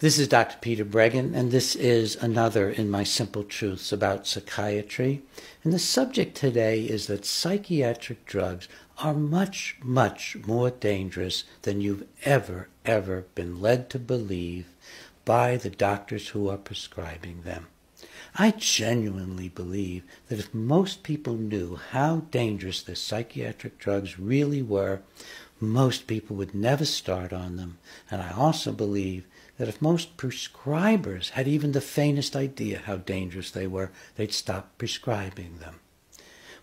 This is Dr. Peter Breggin, and this is another in my Simple Truths about Psychiatry. And the subject today is that psychiatric drugs are much, much more dangerous than you've ever been led to believe by the doctors who are prescribing them. I genuinely believe that if most people knew how dangerous the psychiatric drugs really were, most people would never start on them. And I also believe that if most prescribers had even the faintest idea how dangerous they were, they'd stop prescribing them.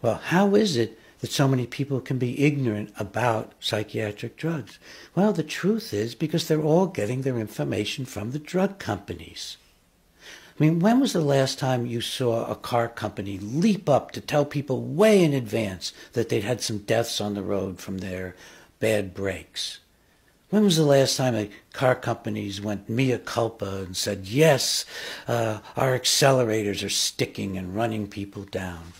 Well, how is it that so many people can be ignorant about psychiatric drugs? Well, the truth is because they're all getting their information from the drug companies. I mean, when was the last time you saw a car company leap up to tell people way in advance that they'd had some deaths on the road from their bad brakes? When was the last time car companies went mea culpa and said, yes, our accelerators are sticking and running people down?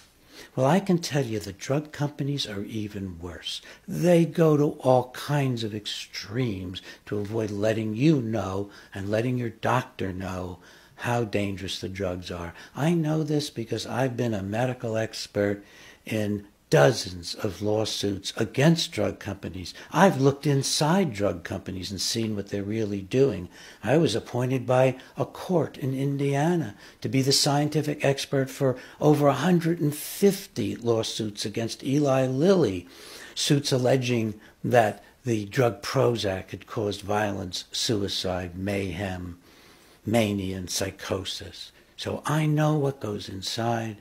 Well, I can tell you the drug companies are even worse. They go to all kinds of extremes to avoid letting you know and letting your doctor know how dangerous the drugs are. I know this because I've been a medical expert in dozens of lawsuits against drug companies. I've looked inside drug companies and seen what they're really doing. I was appointed by a court in Indiana to be the scientific expert for over 150 lawsuits against Eli Lilly, suits alleging that the drug Prozac had caused violence, suicide, mayhem, mania, and psychosis. So I know what goes inside.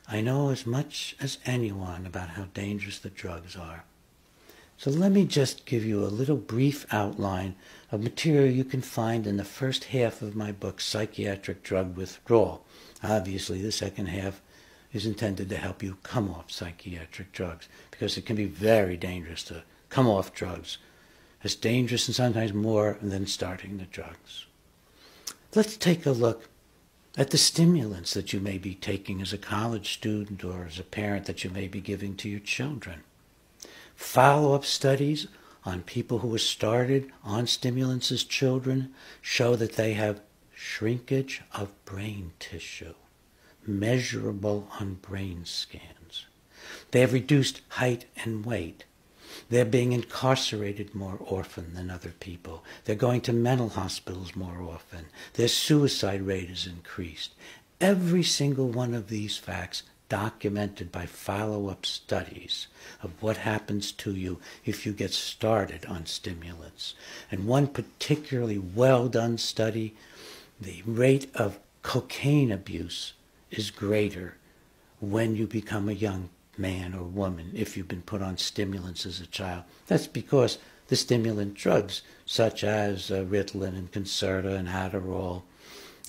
I know as much as anyone about how dangerous the drugs are. So let me just give you a little brief outline of material you can find in the first half of my book, Psychiatric Drug Withdrawal. Obviously, the second half is intended to help you come off psychiatric drugs, because it can be very dangerous to come off drugs. It's dangerous and sometimes more than starting the drugs. Let's take a look at the stimulants that you may be taking as a college student or as a parent that you may be giving to your children. Follow-up studies on people who were started on stimulants as children show that they have shrinkage of brain tissue, measurable on brain scans. They have reduced height and weight. They're being incarcerated more often than other people. They're going to mental hospitals more often. Their suicide rate is increased. Every single one of these facts documented by follow-up studies of what happens to you if you get started on stimulants. And one particularly well-done study, the rate of cocaine abuse is greater when you become a young man or woman if you've been put on stimulants as a child. That's because the stimulant drugs, such as Ritalin and Concerta and Adderall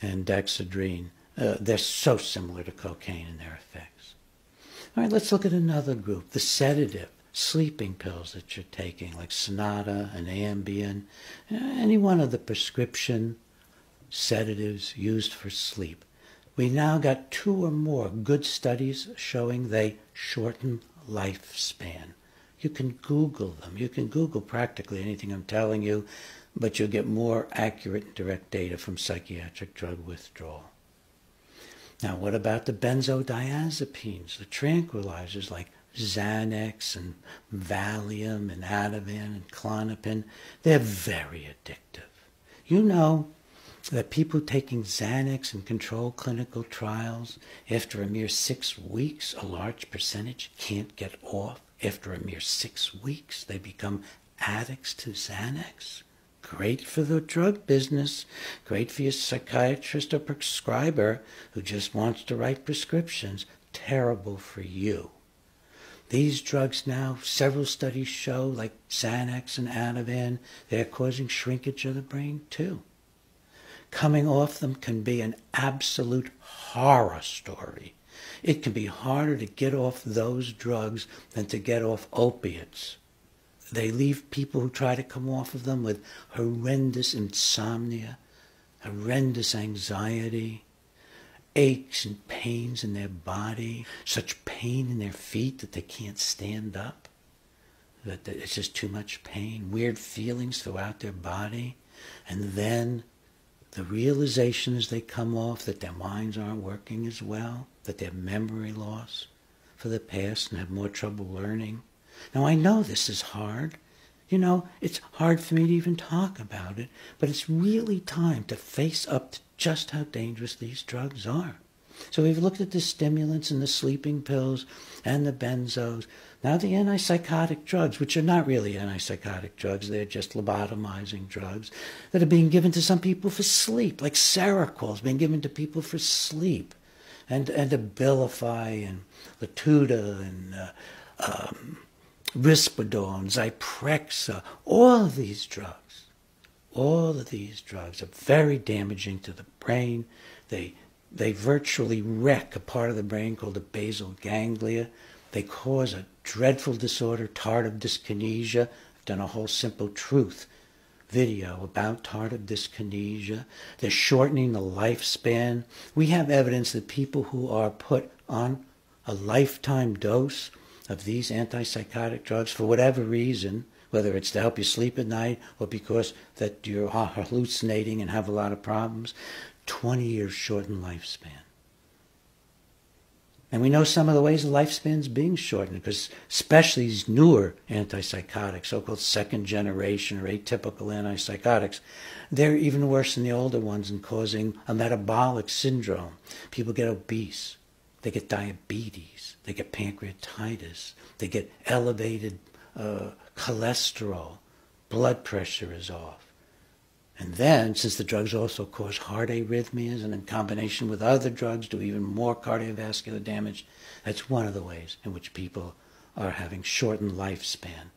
and Dexedrine, they're so similar to cocaine in their effects. All right, let's look at another group, the sedative, sleeping pills that you're taking, like Sonata and Ambien, any one of the prescription sedatives used for sleep. We now got 2 or more good studies showing they shorten lifespan. You can Google them. You can Google practically anything I'm telling you, but you'll get more accurate and direct data from psychiatric drug withdrawal. Now, what about the benzodiazepines, the tranquilizers like Xanax and Valium and Ativan and Klonopin? They're very addictive. You know that people taking Xanax in controlled clinical trials, after a mere 6 weeks, a large percentage can't get off. After a mere 6 weeks, they become addicts to Xanax. Great for the drug business, great for your psychiatrist or prescriber who just wants to write prescriptions. Terrible for you. These drugs now, several studies show, like Xanax and Ativan, they're causing shrinkage of the brain too. Coming off them can be an absolute horror story. It can be harder to get off those drugs than to get off opiates. They leave people who try to come off of them with horrendous insomnia, horrendous anxiety, aches and pains in their body, such pain in their feet that they can't stand up, that it's just too much pain, weird feelings throughout their body, and then The realization as they come off that their minds aren't working as well, that they have memory loss for the past and have more trouble learning. Now, I know this is hard. You know, it's hard for me to even talk about it, but it's really time to face up to just how dangerous these drugs are. So we've looked at the stimulants and the sleeping pills and the benzos. Now the antipsychotic drugs, which are not really antipsychotic drugs, they're just lobotomizing drugs that are being given to some people for sleep, like Seroquel is being given to people for sleep, and Abilify and Latuda and Risperdal and Zyprexa. All of these drugs are very damaging to the brain. They virtually wreck a part of the brain called the basal ganglia. They cause a dreadful disorder, tardive dyskinesia. I've done a whole Simple Truth video about tardive dyskinesia. They're shortening the lifespan. We have evidence that people who are put on a lifetime dose of these antipsychotic drugs for whatever reason, whether it's to help you sleep at night or because that you're hallucinating and have a lot of problems, 20 years shortened lifespan. And we know some of the ways the lifespan's being shortened, because especially these newer antipsychotics, so-called second generation or atypical antipsychotics, they're even worse than the older ones in causing a metabolic syndrome. People get obese, they get diabetes, they get pancreatitis, they get elevated cholesterol, blood pressure is off. And then, since the drugs also cause heart arrhythmias and in combination with other drugs do even more cardiovascular damage, that's one of the ways in which people are having shortened lifespan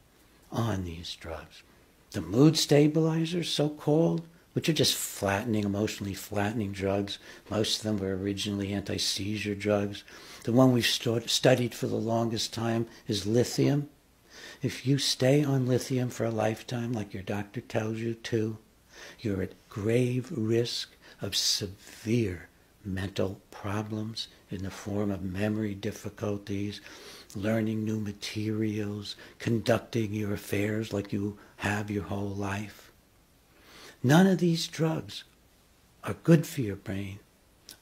on these drugs. The mood stabilizers, so-called, which are just flattening, emotionally flattening drugs. Most of them were originally anti-seizure drugs. The one we've studied for the longest time is lithium. If you stay on lithium for a lifetime, like your doctor tells you to, you're at grave risk of severe mental problems in the form of memory difficulties, learning new materials, conducting your affairs like you have your whole life. None of these drugs are good for your brain.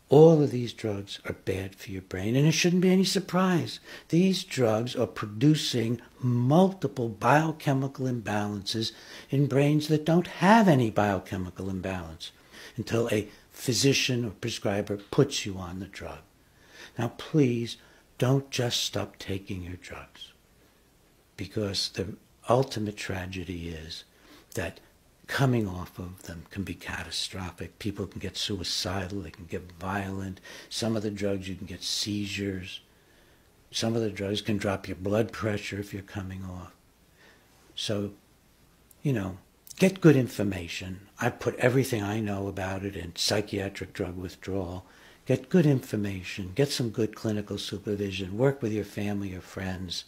All of these drugs are bad for your brain, and it shouldn't be any surprise. These drugs are producing multiple biochemical imbalances in brains that don't have any biochemical imbalance until a physician or prescriber puts you on the drug. Now, please don't just stop taking your drugs, because the ultimate tragedy is that coming off of them can be catastrophic. People can get suicidal, they can get violent. Some of the drugs you can get seizures. Some of the drugs can drop your blood pressure if you're coming off. So, get good information. I put everything I know about it in Psychiatric Drug Withdrawal. Get good information, get some good clinical supervision, work with your family or friends.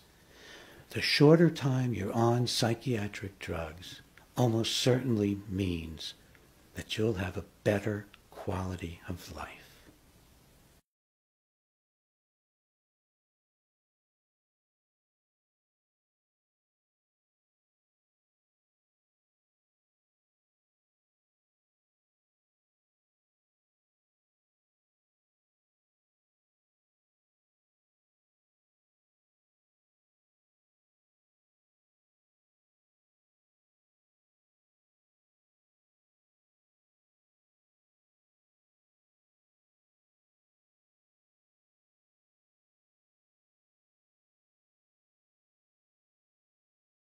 The shorter time you're on psychiatric drugs almost certainly means that you'll have a better quality of life.